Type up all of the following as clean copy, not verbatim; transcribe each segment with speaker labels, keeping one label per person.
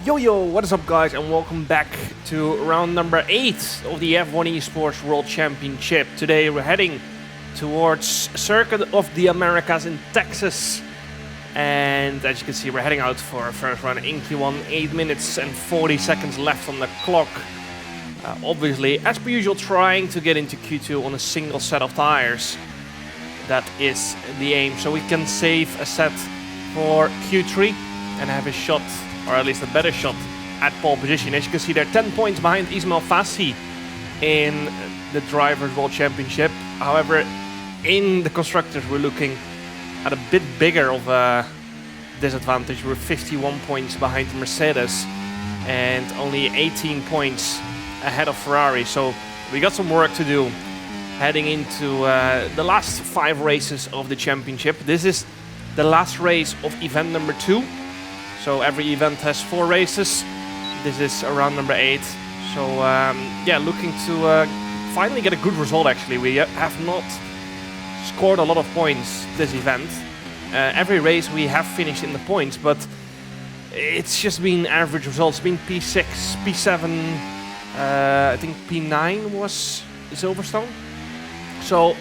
Speaker 1: Yo, what is up guys, and welcome back to round number 8 of the F1 Esports World Championship. Today we're heading towards Circuit of the Americas in Texas. And as you can see, we're heading out for our first run in Q1, 8 minutes and 40 seconds left on the clock. Obviously, as per usual, trying to get into Q2 on a single set of tires. That is the aim, so we can save a set for Q3 and have a shot, or at least a better shot, at pole position. As you can see, they're 10 points behind Ismail Fassi in the Drivers' World Championship. However, in the Constructors, we're looking at a bit bigger of a disadvantage. We're 51 points behind Mercedes and only 18 points ahead of Ferrari. So we got some work to do heading into the last 5 races of the championship. This is the last race of event number 2. So every event has 4 races. This is round number 8. So yeah, looking to finally get a good result actually. We have not scored a lot of points this event. Every race we have finished in the points, but it's just been average results. It's been P6, P7, I think P9 was Silverstone. So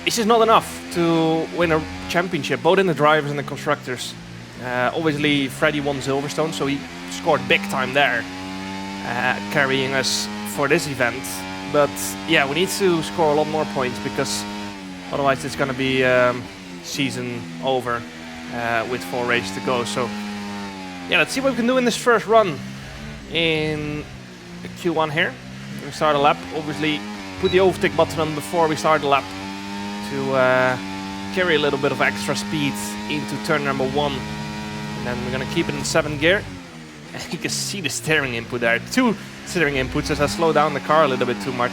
Speaker 1: it's just not enough to win a championship, both in the drivers and the constructors. Obviously, Freddy won Silverstone, so he scored big time there, carrying us for this event. But yeah, we need to score a lot more points because otherwise it's going to be season over with 4 races to go. So yeah, let's see what we can do in this first run in Q1 here. We start a lap. Obviously, put the overtake button on before we start the lap to carry a little bit of extra speed into turn number 1. And then we're going to keep it in 7th gear. And you can see the steering input there. 2 steering inputs as I slow down the car a little bit too much.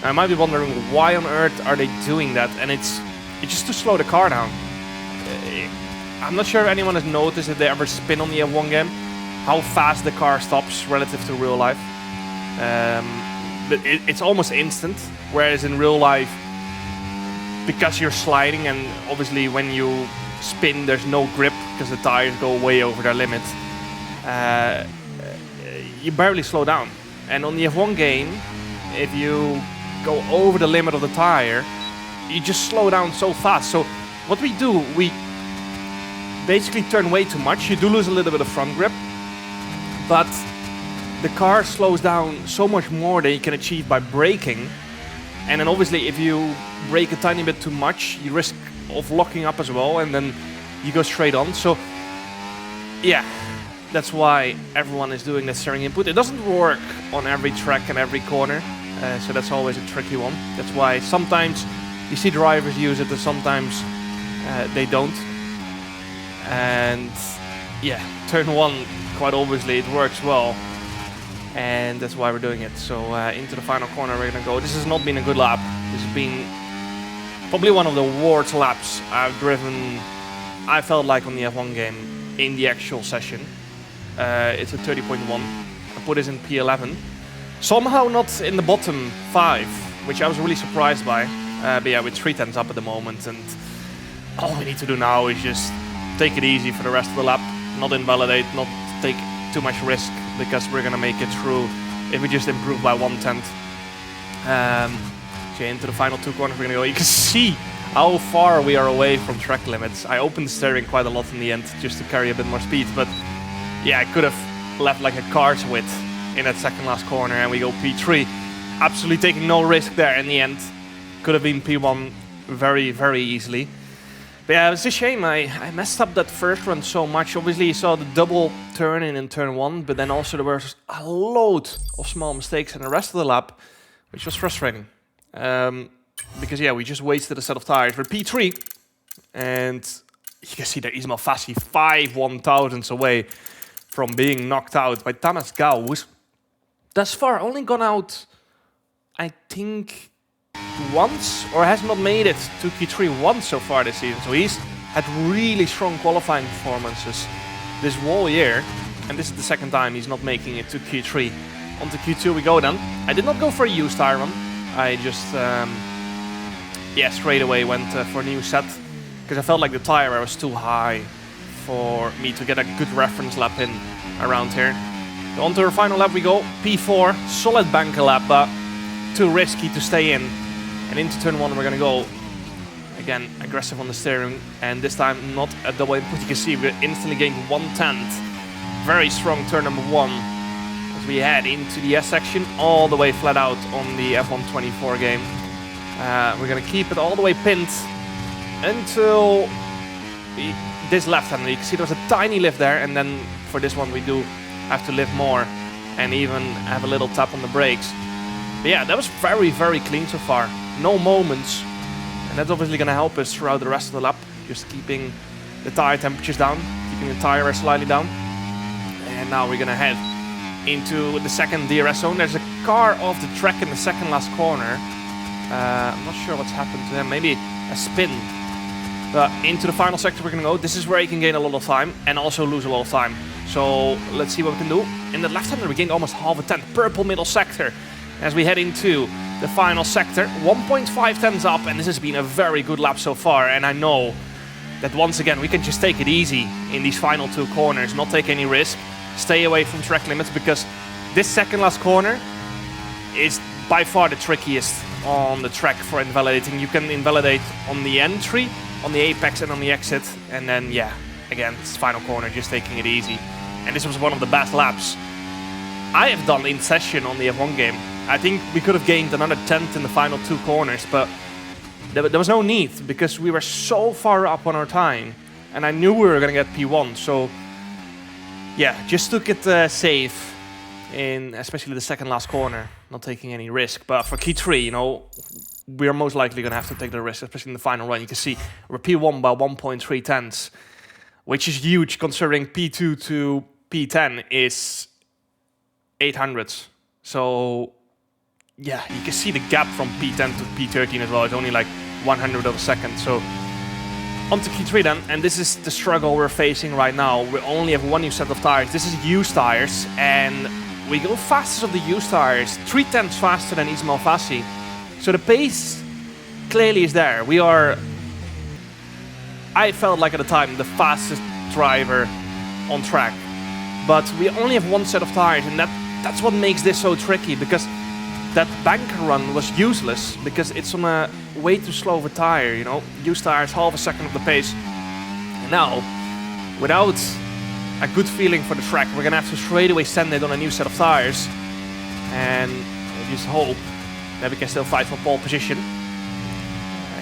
Speaker 1: I might be wondering why on earth are they doing that, and it's just to slow the car down. I'm not sure if anyone has noticed if they ever spin on the F1 game, how fast the car stops relative to real life. But it's almost instant, whereas in real life, because you're sliding and obviously when you spin there's no grip because the tires go way over their limit, you barely slow down. And on the F1 game, if you go over the limit of the tire, you just slow down so fast. So what we do, we basically turn way too much. You do lose a little bit of front grip, but the car slows down so much more than you can achieve by braking. And then obviously if you brake a tiny bit too much, you risk of locking up as well, and then you go straight on. So yeah, that's why everyone is doing that steering input. It doesn't work on every track and every corner, so that's always a tricky one. That's why sometimes you see drivers use it and sometimes they don't. And yeah, turn 1, quite obviously it works well, and that's why we're doing it. So into the final corner we're gonna go. This has not been a good lap. This has been probably one of the worst laps I've driven, I felt like, on the F1 game in the actual session. It's a 30.1. I put this in P11. Somehow not in the bottom 5, which I was really surprised by. But yeah, with 3 tenths up at the moment, and all we need to do now is just take it easy for the rest of the lap, not invalidate, not take too much risk, because we're gonna make it through if we just improve by 1/10. So into the final 2 corners we're gonna go. You can see how far we are away from track limits. I opened the steering quite a lot in the end just to carry a bit more speed, but yeah, I could have left like a car's width in that second last corner, and we go P3. Absolutely taking no risk there in the end. Could have been P1 very, very easily. But yeah, it's a shame. I messed up that first run so much. Obviously, you saw the double turn in turn 1, but then also there was a load of small mistakes in the rest of the lap, which was frustrating. Because yeah, we just wasted a set of tires. We're P3, and you can see that Ismail Fassi 5 1/1000ths away from being knocked out by Thomas Gau, who's thus far only gone out, I think, once, or has not made it to Q3 once so far this season. So he's had really strong qualifying performances this whole year, and this is the second time he's not making it to Q3. On to Q2 we go then. I did not go for a used tire run. I just yeah, straight away went for a new set because I felt like the tire wear was too high for me to get a good reference lap in around here. On to our final lap we go. P4, solid banker lap, but too risky to stay in. And into turn 1 we're going to go. Again, aggressive on the steering, and this time not a double input. You can see we instantly gained 1/10. Very strong turn number 1 as we head into the S section, all the way flat out on the F124 game. We're going to keep it all the way pinned until this left-hander. You can see there's a tiny lift there, and then for this one we do have to lift more and even have a little tap on the brakes. But yeah, that was very, very clean so far. No moments. And that's obviously going to help us throughout the rest of the lap. Just keeping the tire temperatures down, keeping the tire slightly down. And now we're going to head into the second DRS zone. There's a car off the track in the second last corner. I'm not sure what's happened to him. Maybe a spin. But into the final sector we're going to go. This is where you can gain a lot of time and also lose a lot of time. So let's see what we can do. In the left-hander we gained almost half a tenth. Purple middle sector. As we head into the final sector, 1.5 tenths up, and this has been a very good lap so far. And I know that once again we can just take it easy in these final 2 corners, not take any risk, stay away from track limits, because this second last corner is by far the trickiest on the track for invalidating. You can invalidate on the entry, on the apex, and on the exit, and then yeah, again, it's final corner, just taking it easy. And this was one of the best laps I have done in session on the F1 game. I think we could have gained another 10th in the final 2 corners, but there was no need because we were so far up on our time, and I knew we were going to get P1. So yeah, just took it safe in especially the second last corner, not taking any risk. But for Q3, you know, we are most likely going to have to take the risk, especially in the final run. You can see we're P1 by 1.3 tenths, which is huge considering P2 to P10 is 800ths. So yeah, you can see the gap from P10 to P13 as well. It's only like 100 of a second. So on to Q3 then, and this is the struggle we're facing right now. We only have 1 new set of tires. This is used tires, and we go fastest of the used tires, 3 tenths faster than Ismail Fassi. So the pace clearly is there. We are, I felt like at the time, the fastest driver on track. But we only have 1 set of tires, and that's what makes this so tricky, because that banker run was useless because it's on a way too slow of a tire, you know. Used tires, half a second of the pace. And now, without a good feeling for the track, we're gonna have to straight away send it on a new set of tires. And we just hope that we can still fight for pole position.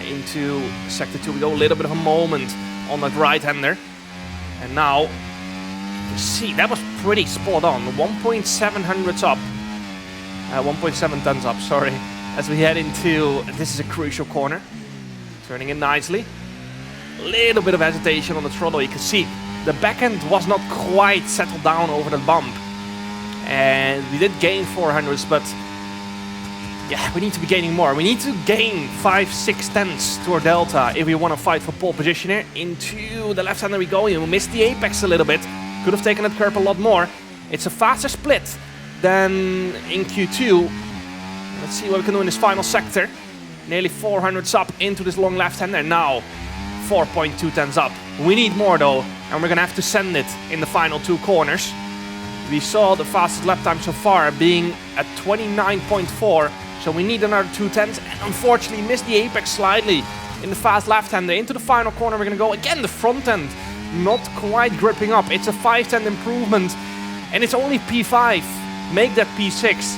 Speaker 1: Into sector 2 we go, a little bit of a moment on that right-hander. And now, you see, that was pretty spot on. 1.7 hundredths up. 1.7 tons up, sorry, as we head into, this is a crucial corner. Turning in nicely. A little bit of hesitation on the throttle. You can see the back end was not quite settled down over the bump. And we did gain 400s, but yeah, we need to be gaining more. We need to gain 5-6 tenths to our delta if we want to fight for pole position here. Into the left-hander we go. We missed the apex a little bit. Could have taken that curb a lot more. It's a faster split than in Q2. Let's see what we can do in this final sector. Nearly 400s up into this long left-hander. Now 4.2 tenths up. We need more though, and we're gonna have to send it in the final 2 corners. We saw the fastest lap time so far being at 29.4, so we need another 2 tenths, and unfortunately missed the apex slightly in the fast left-hander. Into the final corner we're gonna go again. The front end not quite gripping up. It's a 5/10 improvement, and it's only P5. Make that P6,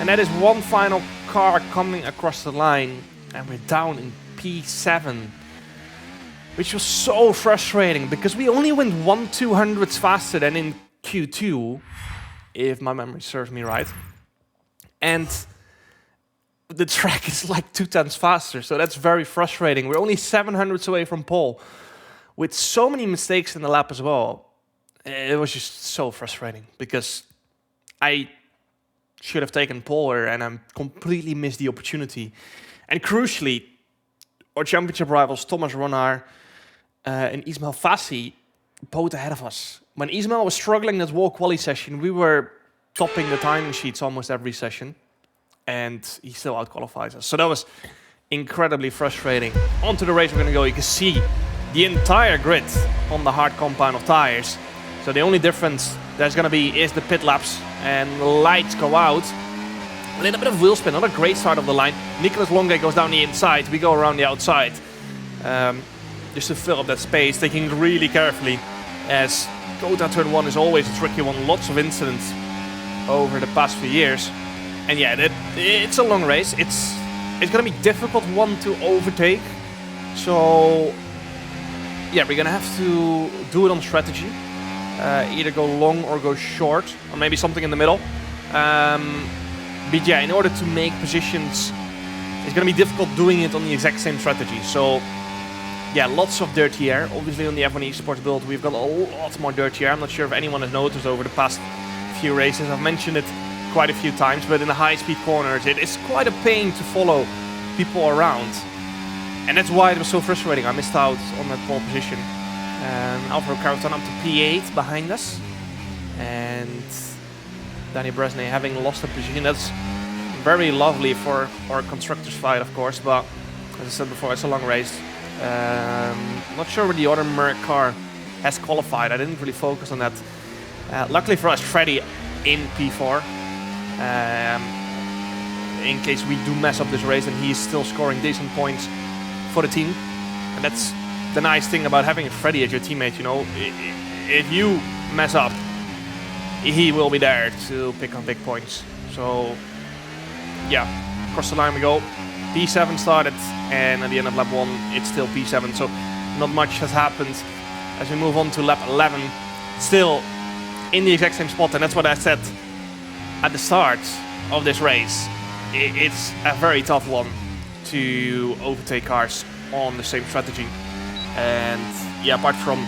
Speaker 1: and that is 1 final car coming across the line, and we're down in P7, which was so frustrating because we only went 1/200ths faster than in Q2, if my memory serves me right, and the track is like 2 tenths faster, so that's very frustrating. We're only 700ths away from pole, with so many mistakes in the lap as well. It was just so frustrating because I should have taken pole and I completely missed the opportunity. And crucially, our championship rivals Thomas Ronnaar and Ismail Fassi both ahead of us. When Ismail was struggling that wall quali session, we were topping the timing sheets almost every session, and he still outqualifies us. So that was incredibly frustrating. Onto the race we're going to go. You can see the entire grid on the hard compound of tires. So the only difference there's going to be is the pit laps, and the lights go out. A little bit of wheel spin, not a great start of the line. Nicolas Longue goes down the inside, we go around the outside. Just to fill up that space, taking it really carefully, as Kota turn 1 is always a tricky one. Lots of incidents over the past few years. And yeah, it's a long race. It's going to be difficult one to overtake. So yeah, we're going to have to do it on strategy. Either go long or go short, or maybe something in the middle. But yeah, in order to make positions, it's going to be difficult doing it on the exact same strategy. So yeah, lots of dirty air. Obviously on the F1 Esports build, we've got a lot more dirty air. I'm not sure if anyone has noticed over the past few races. I've mentioned it quite a few times, but in the high-speed corners, it is quite a pain to follow people around. And that's why it was so frustrating. I missed out on that pole position. Alvaro Carreton up to P8 behind us. And Danny Bresnay having lost a position. That's very lovely for our constructors fight, of course, but as I said before, it's a long race. Not sure where the other Merc car has qualified. I didn't really focus on that. Luckily for us, Freddy in P4. In case we do mess up this race, and he's still scoring decent points for the team. And that's the nice thing about having Freddy as your teammate, you know. If you mess up, he will be there to pick up big points. So yeah, across the line we go. P7 started, and at the end of lap 1 it's still P7, so not much has happened. As we move on to lap 11, still in the exact same spot, and that's what I said at the start of this race. It's a very tough one to overtake cars on the same strategy. And yeah, apart from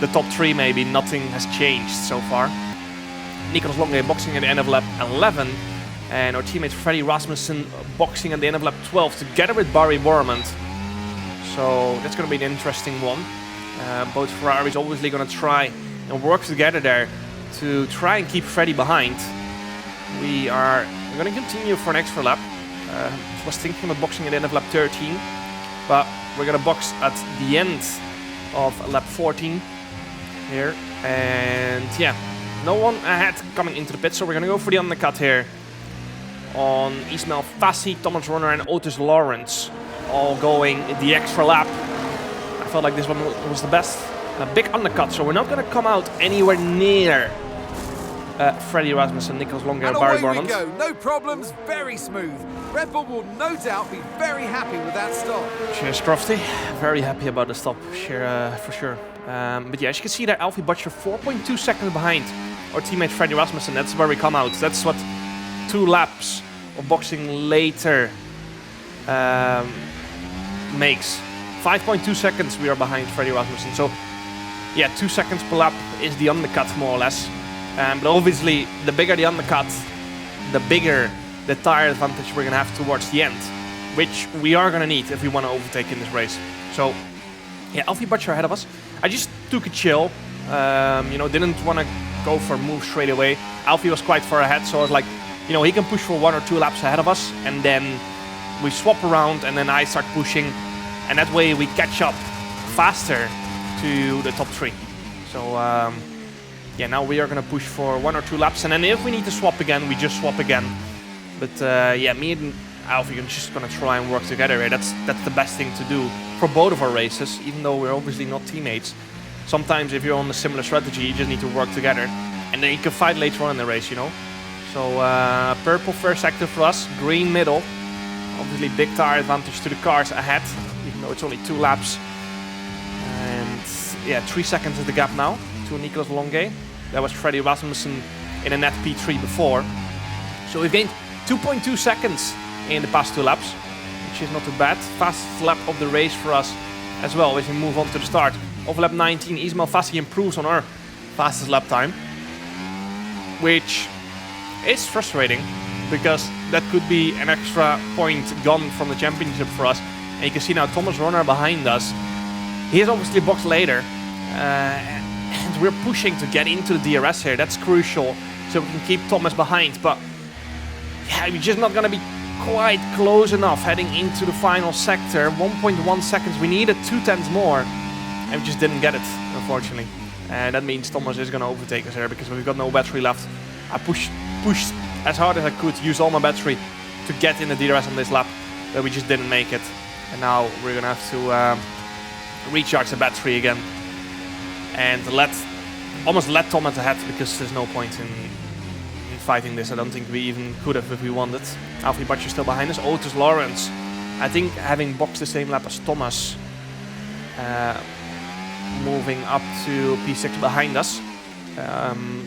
Speaker 1: the top 3 maybe, nothing has changed so far. Nicolas Longue boxing at the end of lap 11, and our teammate Freddy Rasmussen boxing at the end of lap 12 together with Barry Bormand. So that's going to be an interesting one. Both Ferraris obviously going to try and work together there to try and keep Freddy behind. We're going to continue for an extra lap. Was thinking about boxing at the end of lap 13, but we're going to box at the end of lap 14 here. And yeah, no one ahead coming into the pit, so we're going to go for the undercut here on Ismail Fassi, Thomas Runner and Otis Lawrence, all going the extra lap. I felt like this one was the best. A big undercut, so we're not going to come out anywhere near Freddy Rasmussen, Nicolas Longue, and Barry Bormand.
Speaker 2: Away we go, no problems, very smooth. Red Bull will no doubt be very happy with that stop.
Speaker 1: Cheers, Crofty. Very happy about the stop, for sure. But yeah, as you can see there, Alfie Butcher 4.2 seconds behind our teammate Freddy Rasmussen. That's where we come out. That's what 2 laps of boxing later makes. 5.2 seconds we are behind Freddy Rasmussen. So yeah, 2 seconds per lap is the undercut, more or less. But obviously, the bigger the undercut, the bigger the tire advantage we're going to have towards the end, which we are going to need if we want to overtake in this race. So yeah, Alfie Butcher ahead of us. I just took a chill, you know, didn't want to go for a move straight away. Alfie was quite far ahead, so I was like, you know, he can push for 1 or 2 laps ahead of us, and then we swap around, and then I start pushing, and that way we catch up faster to the top 3. So yeah, now we are going to push for 1 or 2 laps, and then if we need to swap again, we just swap again. But yeah, me and Alfie are just going to try and work together here. That's the best thing to do for both of our races, even though we're obviously not teammates. Sometimes if you're on a similar strategy, you just need to work together, and then you can fight later on in the race, you know. So purple first sector for us, green middle. Obviously big tire advantage to the cars ahead, even though it's only 2 laps. And yeah, 3 seconds is the gap now to Nicolas Longue. That was Freddy Rasmussen in a net P3 before. So we've gained 2.2 seconds in the past 2 laps, which is not too bad. Fastest lap of the race for us as well as we move on to the start of lap 19. Ismail Fassi improves on our fastest lap time, which is frustrating because that could be an extra point gone from the championship for us. And you can see now Thomas Runner behind us. He is obviously boxed later, and we're pushing to get into the DRS here. That's crucial, so we can keep Thomas behind. But yeah, we're just not going to be quite close enough heading into the final sector. 1.1 seconds. We needed 2 tenths more, and we just didn't get it, unfortunately. And that means Thomas is going to overtake us here because we've got no battery left. I pushed as hard as I could, used all my battery to get in the DRS on this lap, but we just didn't make it. And now we're going to have to recharge the battery again and almost let Thomas ahead, because there's no point in fighting this. I don't think we even could have if we wanted. Alfie Butcher still behind us. Otis Lawrence, I think, having boxed the same lap as Thomas, moving up to P6 behind us.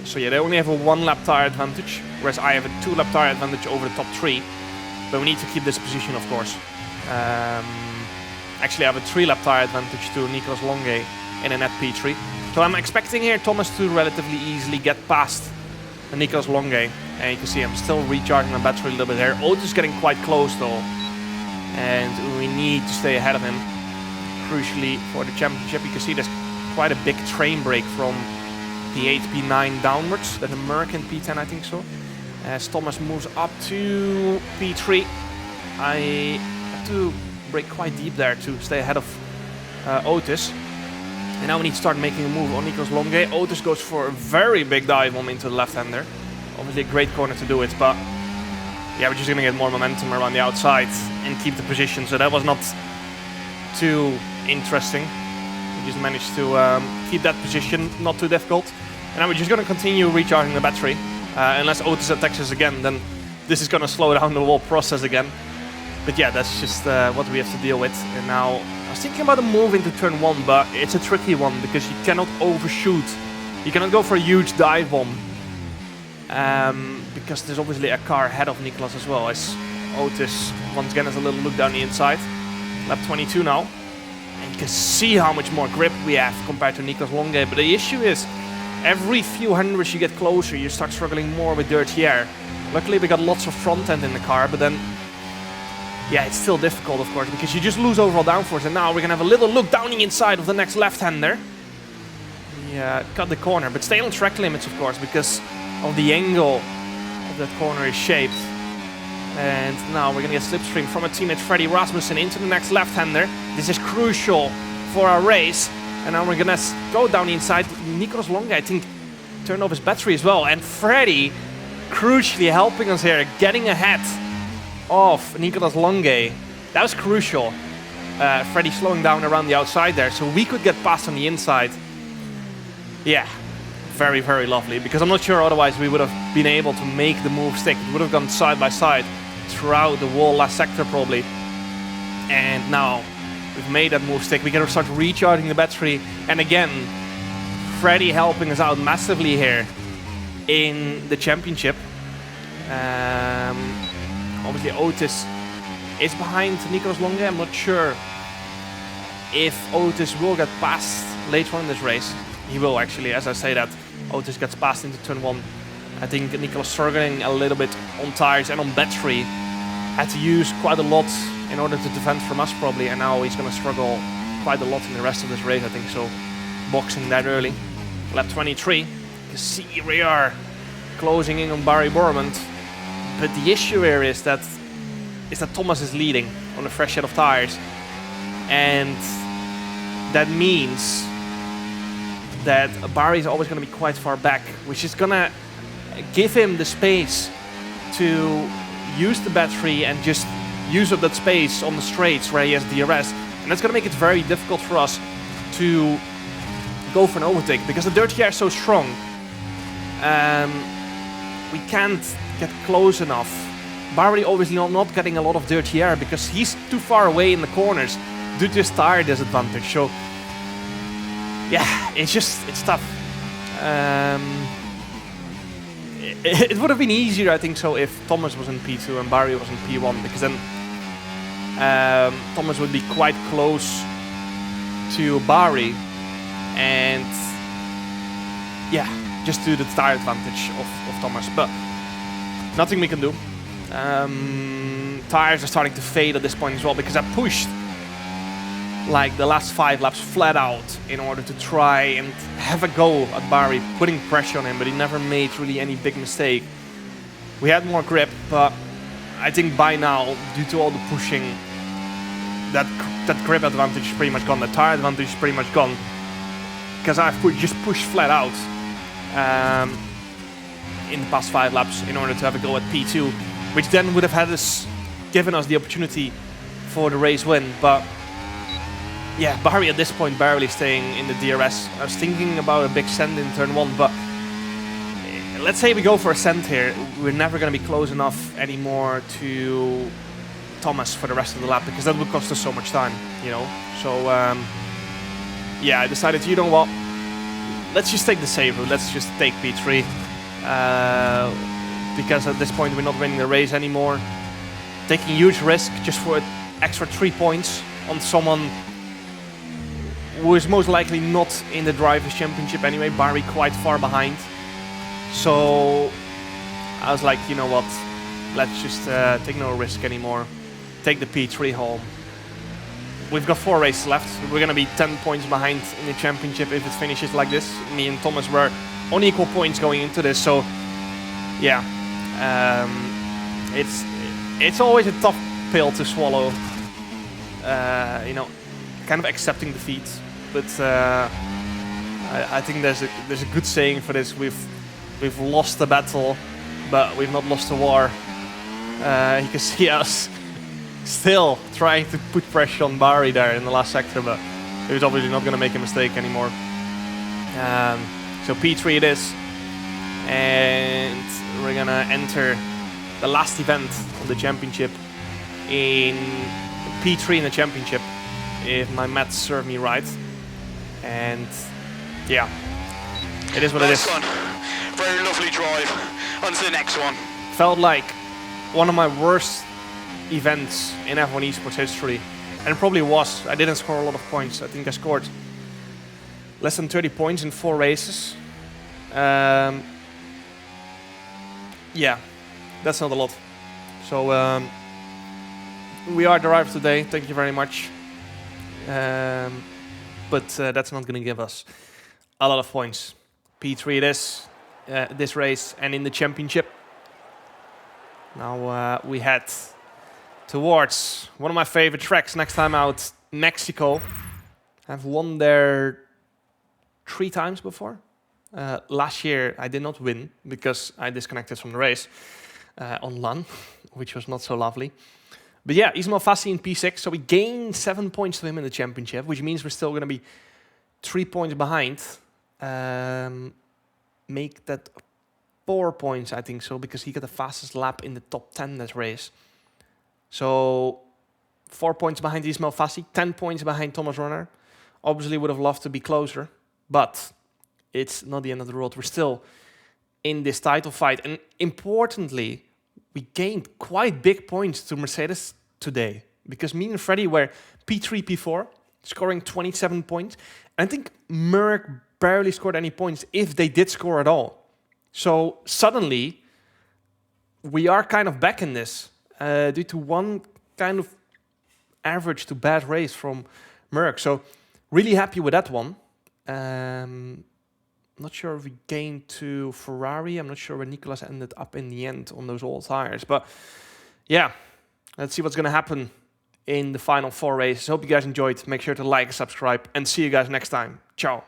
Speaker 1: So yeah, they only have a 1 lap tire advantage, whereas I have a 2 lap tire advantage over the top 3. But we need to keep this position, of course. Actually, I have a 3 lap tire advantage to Nicolas Longuet in a net P3. So I'm expecting here Thomas to relatively easily get past Nicolas Longuet. And you can see I'm still recharging my battery a little bit here. Otis is getting quite close though, and we need to stay ahead of him. Crucially for the championship, you can see there's quite a big train break from P8, P9 downwards. That American P10, I think so. As Thomas moves up to P3, I have to brake quite deep there to stay ahead of Otis. And now we need to start making a move on Nicolas Longuet. Otis goes for a very big dive bomb into the left-hander. Obviously a great corner to do it, but yeah, we're just going to get more momentum around the outside and keep the position. So that was not too interesting. We just managed to keep that position, not too difficult. And now we're just going to continue recharging the battery. Unless Otis attacks us again, then this is going to slow down the whole process again. But yeah, that's just what we have to deal with. And now I was thinking about a move into turn 1, but it's a tricky one because you cannot overshoot. You cannot go for a huge dive bomb. Because there's obviously a car ahead of Nicolas as well, as Otis once again has a little look down the inside. Lap 22 now. And you can see how much more grip we have compared to Nicolas Longuet. But the issue is, every few hundreds you get closer, you start struggling more with dirty air. Luckily we got lots of front end in the car, but then yeah, it's still difficult, of course, because you just lose overall downforce. And now we're going to have a little look down the inside of the next left-hander. Yeah, cut the corner, but stay on track limits, of course, because of the angle of that corner is shaped. And now we're going to get slipstream from a teammate Freddie Rasmussen into the next left-hander. This is crucial for our race. And now we're going to go down the inside. Nicolas Longuet, I think, turned off his battery as well. And Freddie, crucially helping us here, getting ahead of Nicolas Longuet. That was crucial. Freddie slowing down around the outside there, so we could get past on the inside. Yeah, very, very lovely, because I'm not sure otherwise we would have been able to make the move stick. It would have gone side by side throughout the whole last sector probably. And now we've made that move stick. We gotta start recharging the battery. And again, Freddie helping us out massively here in the championship. Obviously Otis is behind Nicolas Longuet. I'm not sure if Otis will get past later on in this race. He will actually, as I say that. Otis gets past into turn 1. I think Nicolas struggling a little bit on tires and on battery. Had to use quite a lot in order to defend from us probably, and now he's going to struggle quite a lot in the rest of this race, I think so. Boxing that early. Lap 23. You can see we are closing in on Barry Bormond. But the issue here is that Thomas is leading on a fresh set of tires. And that means that Barry is always going to be quite far back, which is going to give him the space to use the battery and just use up that space on the straights where he has DRS. And that's going to make it very difficult for us to go for an overtake, because the dirty air is so strong. We can't get close enough. Barry obviously not getting a lot of dirty air because he's too far away in the corners due to his tire disadvantage. So yeah, it's tough. It would have been easier, I think so, if Thomas was in P2 and Barry was in P1, because then Thomas would be quite close to Barry, and yeah, just to the tire advantage of Thomas. But nothing we can do. Tires are starting to fade at this point as well, because I pushed like the last 5 laps flat out in order to try and have a go at Barry, putting pressure on him, but he never made really any big mistake. We had more grip, but I think by now, due to all the pushing, that grip advantage is pretty much gone, the tire advantage is pretty much gone. because I've just pushed flat out in the past 5 laps in order to have a go at P2, which then would have given us the opportunity for the race win. But yeah, Barry at this point barely staying in the DRS. I was thinking about a big send in turn 1, but let's say we go for a send here. We're never going to be close enough anymore to Thomas for the rest of the lap, because that would cost us so much time, you know. So yeah, I decided, you know what, let's just take the safe route. Let's just take P3, because at this point we're not winning the race anymore. Taking huge risk just for an extra 3 points on someone who is most likely not in the Drivers' Championship anyway. Barry quite far behind. So I was like, you know what, let's just take no risk anymore. Take the P3 home. We've got 4 races left. We're going to be 10 points behind in the championship if it finishes like this. Me and Thomas were on equal points going into this. So yeah, it's always a tough pill to swallow. You know, kind of accepting defeat. But I think there's a good saying for this. We've lost the battle, but we've not lost the war. You can see us still trying to put pressure on Barry there in the last sector, but he was obviously not going to make a mistake anymore. So P3 it is, and we're going to enter the last event of the championship in P3 in the championship, if my maths serve me right. And yeah, it is what it is.
Speaker 3: Nice one. Very lovely drive. On to the next one.
Speaker 1: Felt like one of my worst events in F1 Esports history, and it probably was. I didn't score a lot of points. I think I scored less than 30 points in 4 races. Yeah, that's not a lot. So we are derived today. Thank you very much. But that's not going to give us a lot of points. P3 it is, this race, and in the championship. Now we head towards one of my favorite tracks next time out, Mexico. I've won there 3 times before. Last year I did not win because I disconnected from the race on LAN, which was not so lovely. But yeah, Ismail Fassi in P6, so we gained 7 points to him in the championship, which means we're still going to be 3 points behind. Make that 4 points, I think so, because he got the fastest lap in the top 10 that race. So 4 points behind Ismail Fassi, 10 points behind Thomas Runner. Obviously would have loved to be closer, but it's not the end of the world. We're still in this title fight. And importantly, we gained quite big points to Mercedes today, because me and Freddy were P3, P4, scoring 27 points. And I think Merck barely scored any points, if they did score at all. So suddenly, we are kind of back in this, due to one kind of average to bad race from Merck. So really happy with that one. Not sure if we gained to Ferrari. I'm not sure where Nicolas ended up in the end on those old tires. But yeah, let's see what's going to happen in the final 4 races. Hope you guys enjoyed. Make sure to like, subscribe, and see you guys next time. Ciao.